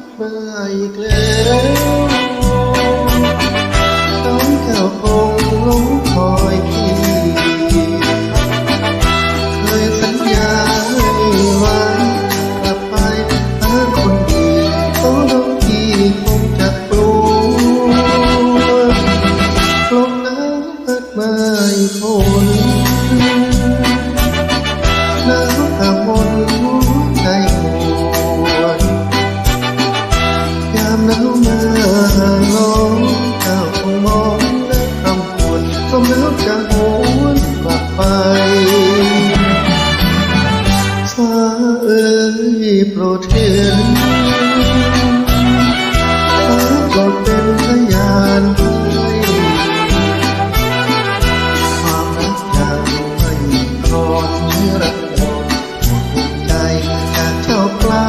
ดมาอีกแล้วต้องเจ้าคงหลงคอยพี่เคยสัญญาให้ไว้กลับไปหาคนดีเขาน้องพี่คงจะกลัวลมหนาวพัดมาอีกคนหนาวกะมนหัวใจหวนยามหนาวมาลงเจ้าคงมองและคำควรลมหนาวจะหวนกลับไปฟ้าเอ๋ยโปรดเห็น